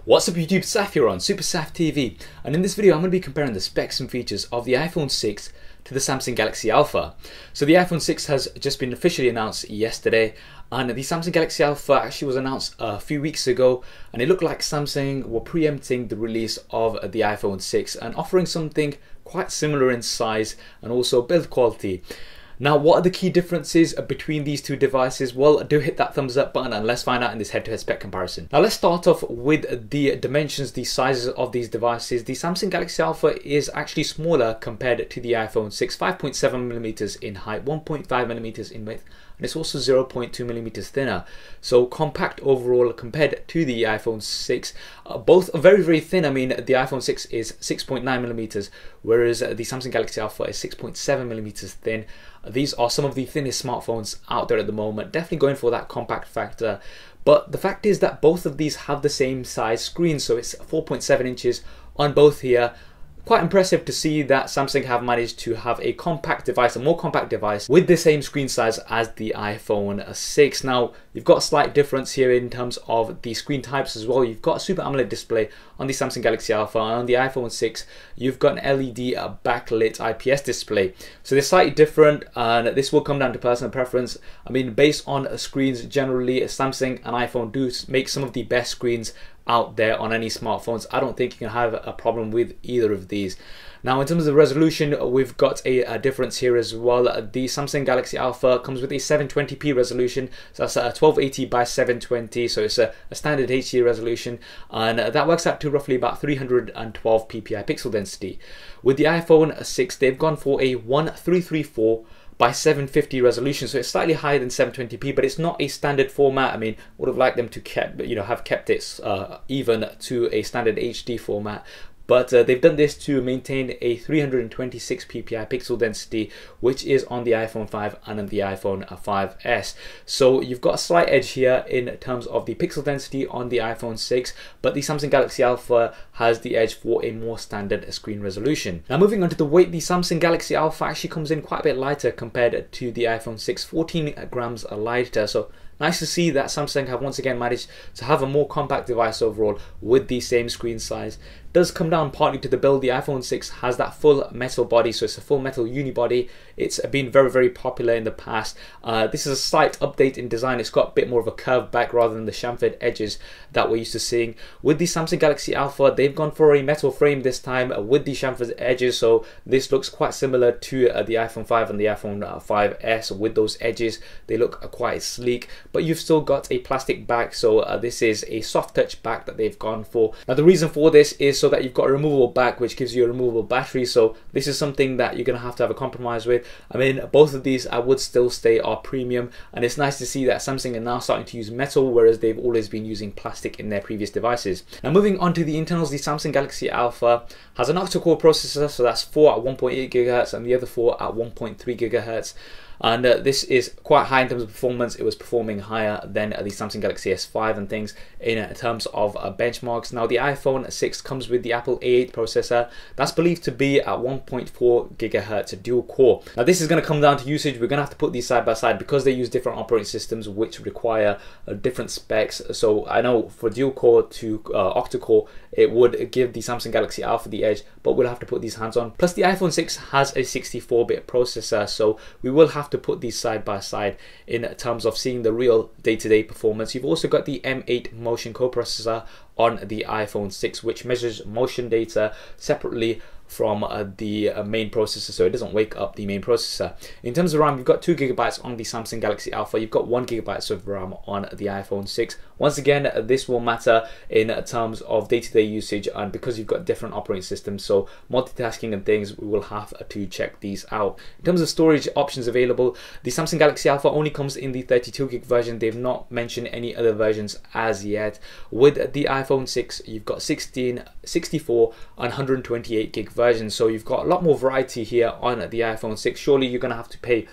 What's up YouTube, Saf here on Super Saf TV, and in this video I'm going to be comparing the specs and features of the iPhone 6 to the Samsung Galaxy Alpha. So the iPhone 6 has just been officially announced yesterday, and the Samsung Galaxy Alpha actually was announced a few weeks ago, and it looked like Samsung were preempting the release of the iPhone 6 and offering something quite similar in size and also build quality. Now, what are the key differences between these two devices? Well, do hit that thumbs up button and let's find out in this head-to-head spec comparison. Now, let's start off with the dimensions, the sizes of these devices. The Samsung Galaxy Alpha is actually smaller compared to the iPhone 6, 5.7mm in height, 1.5mm in width, and it's also 0.2mm thinner. So compact overall compared to the iPhone 6. Both are very thin. I mean, the iPhone 6 is 6.9mm, whereas the Samsung Galaxy Alpha is 6.7mm thin. These are some of the thinnest smartphones out there at the moment, definitely going for that compact factor. But the fact is that both of these have the same size screen, so it's 4.7 inches on both here. Quite impressive to see that Samsung have managed to have a compact device, a more compact device with the same screen size as the iPhone 6. Now, you've got a slight difference here in terms of the screen types as well. You've got a Super AMOLED display on the Samsung Galaxy Alpha, and on the iPhone 6 you've got an LED backlit IPS display. So they're slightly different, and this will come down to personal preference. I mean, based on screens, generally Samsung and iPhone do make some of the best screens out there on any smartphones. I don't think you can have a problem with either of these. Now, in terms of the resolution, we've got a difference here as well. The Samsung Galaxy Alpha comes with a 720p resolution, so that's a 1280 by 720, so it's a standard HD resolution, and that works out to roughly about 312 ppi pixel density. With the iPhone 6, they've gone for a 1334 by 750 resolution, so it's slightly higher than 720p, but it's not a standard format. I mean, would have liked them to have kept it even to a standard HD format. But they've done this to maintain a 326 ppi pixel density, which is on the iPhone 5 and on the iPhone 5S. So you've got a slight edge here in terms of the pixel density on the iPhone 6, but the Samsung Galaxy Alpha has the edge for a more standard screen resolution. Now, moving on to the weight, the Samsung Galaxy Alpha actually comes in quite a bit lighter compared to the iPhone 6, 14 grams lighter. So nice to see that Samsung have once again managed to have a more compact device overall with the same screen size. It does come down partly to the build. The iPhone 6 has that full metal body, so it's a full metal unibody. It's been very popular in the past. This is a slight update in design. It's got a bit more of a curved back rather than the chamfered edges that we're used to seeing. With the Samsung Galaxy Alpha, they've gone for a metal frame this time with the chamfered edges, so this looks quite similar to the iPhone 5 and the iPhone 5S with those edges. They look quite sleek, but you've still got a plastic back, so this is a soft touch back that they've gone for. Now, the reason for this is so that you've got a removable back, which gives you a removable battery, so this is something that you're going to have a compromise with. I mean, both of these I would still say are premium, and it's nice to see that Samsung are now starting to use metal, whereas they've always been using plastic in their previous devices. Now, moving on to the internals, the Samsung Galaxy Alpha has an octa-core processor, so that's 4 at 1.8 GHz and the other 4 at 1.3 GHz. And this is quite high in terms of performance. It was performing higher than the Samsung Galaxy S5 and things in terms of benchmarks. Now, the iPhone 6 comes with the Apple A8 processor. That's believed to be at 1.4 GHz dual core. Now, this is going to come down to usage. We're going to have to put these side by side because they use different operating systems which require different specs. So I know for dual core to octa core, it would give the Samsung Galaxy Alpha the edge, but we'll have to put these hands on. Plus, the iPhone 6 has a 64-bit processor, so we will have to put these side by side in terms of seeing the real day-to-day performance. You've also got the M8 motion coprocessor on the iPhone 6, which measures motion data separately from the main processor, so it doesn't wake up the main processor. In terms of RAM, you've got 2 GB on the Samsung Galaxy Alpha. You've got 1 GB of RAM on the iPhone 6. Once again, this will matter in terms of day-to-day usage, and because you've got different operating systems, so multitasking and things, we will have to check these out. In terms of storage options available, the Samsung Galaxy Alpha only comes in the 32GB version. They've not mentioned any other versions as yet. With the iPhone 6, you've got 16, 64 and 128GB version, so you've got a lot more variety here on the iPhone 6. Surely you're going to have to pay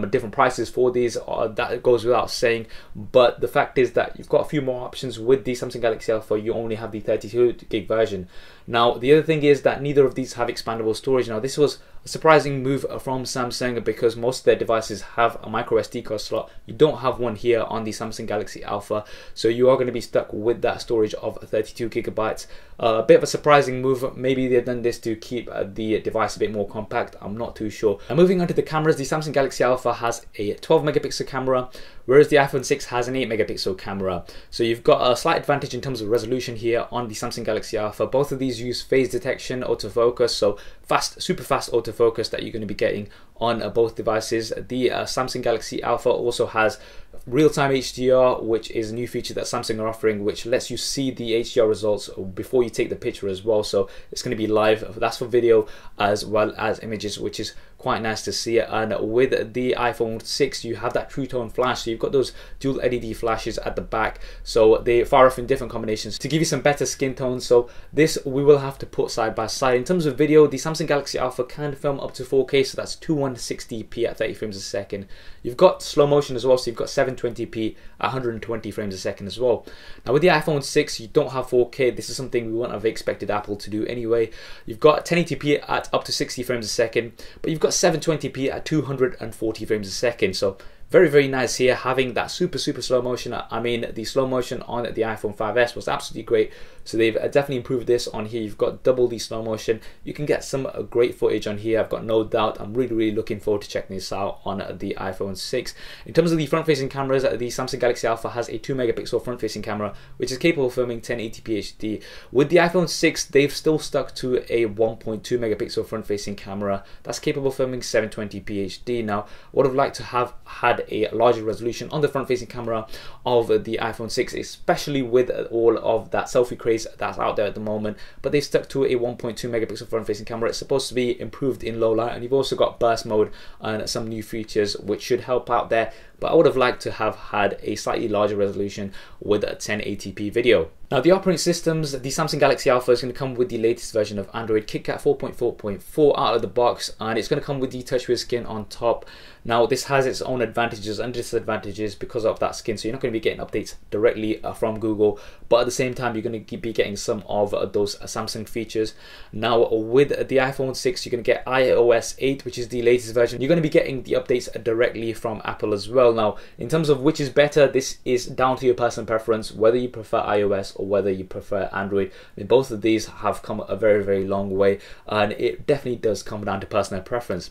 different prices for these, that goes without saying, but the fact is that you've got a few more options. With the Samsung Galaxy Alpha, you only have the 32GB version. Now, the other thing is that neither of these have expandable storage. Now, this was a surprising move from Samsung, because most of their devices have a micro SD card slot. You don't have one here on the Samsung Galaxy Alpha, so you are going to be stuck with that storage of 32 gigabytes. A bit of a surprising move. Maybe they've done this to keep the device a bit more compact. I'm not too sure. And moving on to the cameras, the Samsung Galaxy Alpha has a 12 megapixel camera, whereas the iPhone 6 has an 8 megapixel camera. So you've got a slight advantage in terms of resolution here on the Samsung Galaxy Alpha. Both of these use phase detection, autofocus, so fast, super fast autofocus that you're going to be getting on both devices. The Samsung Galaxy Alpha also has real-time HDR, which is a new feature that Samsung are offering, which lets you see the HDR results before you take the picture as well. So it's going to be live. That's for video as well as images, which is quite nice to see. And with the iPhone 6, you have that True Tone flash, so you've got those dual LED flashes at the back, so they fire off in different combinations to give you some better skin tones. So this we will have to put side by side. In terms of video, the Samsung Galaxy Alpha can film up to 4K, so that's 2160p at 30 frames a second. You've got slow motion as well, so you've got 720p at 120 frames a second as well. Now with the iPhone 6, you don't have 4K. This is something we wouldn't have expected Apple to do anyway. You've got 1080p at up to 60 frames a second, but you've got 720p at 240 frames a second. So very, very nice here, having that super slow motion. I mean, the slow motion on the iPhone 5S was absolutely great, so they've definitely improved this on here. You've got double the slow motion. You can get some great footage on here, I've got no doubt. I'm really looking forward to checking this out on the iPhone 6. In terms of the front-facing cameras, the Samsung Galaxy Alpha has a 2 megapixel front-facing camera, which is capable of filming 1080p HD. With the iPhone 6, they've still stuck to a 1.2 megapixel front-facing camera that's capable of filming 720p HD. Now, would have liked to have had a larger resolution on the front-facing camera of the iPhone 6, especially with all of that selfie craze that's out there at the moment, but they've stuck to a 1.2 megapixel front-facing camera. It's supposed to be improved in low light, and you've also got burst mode and some new features which should help out there, but I would have liked to have had a slightly larger resolution with a 1080p video. Now the operating systems, the Samsung Galaxy Alpha is going to come with the latest version of Android, KitKat 4.4.4 out of the box, and it's going to come with the TouchWiz skin on top. Now this has its own advantages and disadvantages because of that skin, so you're not going to be getting updates directly from Google, but at the same time you're going to be getting some of those Samsung features. Now with the iPhone 6, you're going to get iOS 8, which is the latest version. You're going to be getting the updates directly from Apple as well. Now in terms of which is better, this is down to your personal preference, whether you prefer iOS or whether you prefer Android. I mean, both of these have come a very long way, and it definitely does come down to personal preference.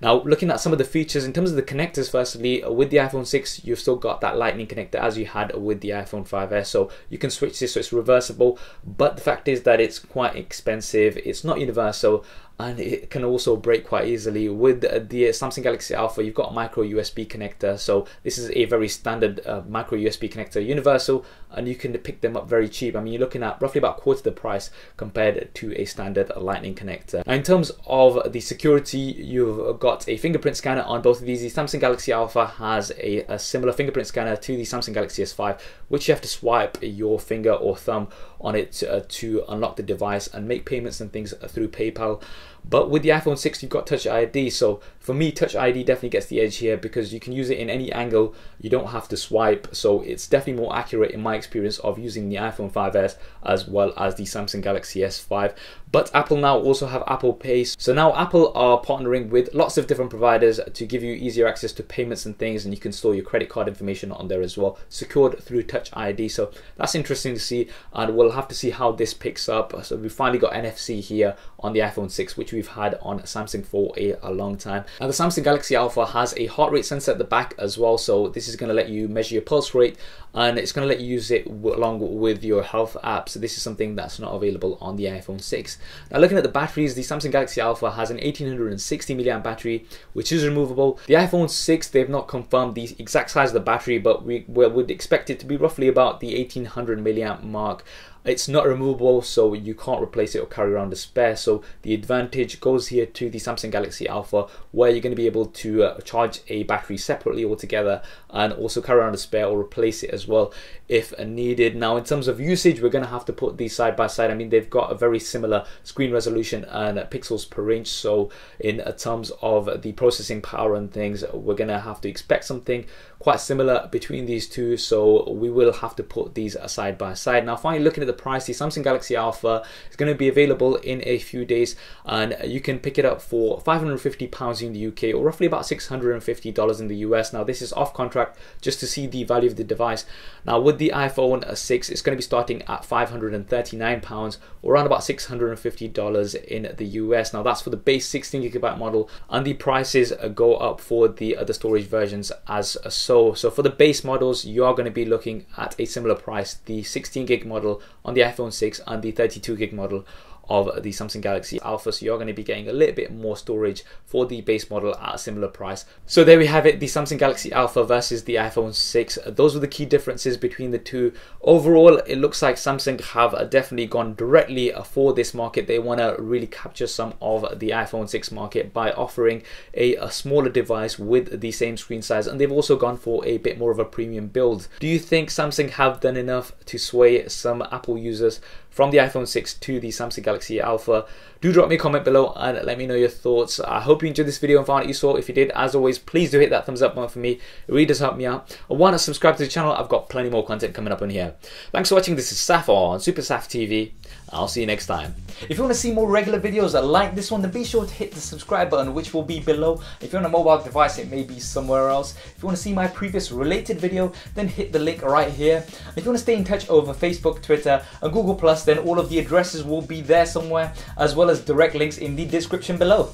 Now looking at some of the features in terms of the connectors, firstly, with the iPhone 6 you've still got that lightning connector as you had with the iPhone 5S, so you can switch this, so it's reversible, but the fact is that it's quite expensive, it's not universal, and it can also break quite easily. With the Samsung Galaxy Alpha, you've got a micro USB connector, so this is a very standard micro USB connector, universal, and you can pick them up very cheap. I mean, you're looking at roughly about quarter the price compared to a standard lightning connector. Now in terms of the security, you've got a fingerprint scanner on both of these. The Samsung Galaxy Alpha has a similar fingerprint scanner to the Samsung Galaxy S5, which you have to swipe your finger or thumb on it to unlock the device and make payments and things through PayPal. But with the iPhone 6 you've got Touch ID, so for me Touch ID definitely gets the edge here because you can use it in any angle, you don't have to swipe, so it's definitely more accurate in my experience of using the iPhone 5S as well as the Samsung Galaxy S5. But Apple now also have Apple Pay, so now Apple are partnering with lots of different providers to give you easier access to payments and things, and you can store your credit card information on there as well, secured through Touch ID. So that's interesting to see, and we'll have to see how this picks up. So we finally got NFC here on the iPhone 6, which we've had on Samsung for a long time. Now the Samsung Galaxy Alpha has a heart rate sensor at the back as well, so this is going to let you measure your pulse rate, and it's going to let you use it along with your health app. So this is something that's not available on the iPhone 6. Now looking at the batteries, the Samsung Galaxy Alpha has an 1860 mAh battery, which is removable. The iPhone 6, they've not confirmed the exact size of the battery, but we would expect it to be roughly about the 1800 mAh mark. It's not removable, so you can't replace it or carry around a spare, so the advantage goes here to the Samsung Galaxy Alpha, where you're going to be able to charge a battery separately altogether and also carry around a spare or replace it as well if needed. Now in terms of usage, we're going to have to put these side by side. I mean, they've got a very similar screen resolution and pixels per inch, so in terms of the processing power and things, we're going to have to expect something quite similar between these two, so we will have to put these side by side. Now finally, looking at the price, the Samsung Galaxy Alpha is going to be available in a few days, and you can pick it up for £550 in the UK, or roughly about $650 in the US. Now this is off contract, just to see the value of the device. Now with the iPhone 6, it's going to be starting at £539, or around about $650 in the US. Now that's for the base 16GB model, and the prices go up for the other storage versions as so. So for the base models, you are going to be looking at a similar price, the 16GB model on the iPhone 6 and the 32GB model of the Samsung Galaxy Alpha. So you're going to be getting a little bit more storage for the base model at a similar price. So there we have it, the Samsung Galaxy Alpha versus the iPhone 6. Those were the key differences between the two. Overall, it looks like Samsung have definitely gone directly for this market. They want to really capture some of the iPhone 6 market by offering a smaller device with the same screen size, and they've also gone for a bit more of a premium build. Do you think Samsung have done enough to sway some Apple users from the iPhone 6 to the Samsung Galaxy Alpha? Do drop me a comment below and let me know your thoughts. I hope you enjoyed this video and found it useful. If you did, as always, please do hit that thumbs up button for me. It really does help me out. I want to subscribe to the channel. I've got plenty more content coming up on here. Thanks for watching. This is Saf on Super Saf TV. I'll see you next time. If you want to see more regular videos like this one, then be sure to hit the subscribe button, which will be below. If you're on a mobile device, it may be somewhere else. If you want to see my previous related video, then hit the link right here. If you want to stay in touch over Facebook, Twitter and Google+, then all of the addresses will be there somewhere, as well as direct links in the description below.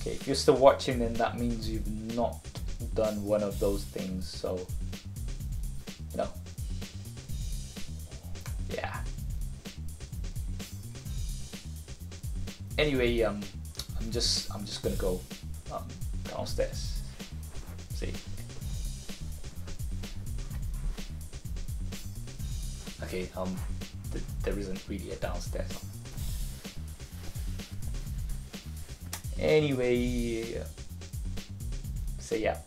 Okay, if you're still watching, then that means you've not done one of those things, so no. Yeah. Anyway, I'm just gonna go downstairs. See. Okay. There isn't really a downstairs. Anyway, so yeah.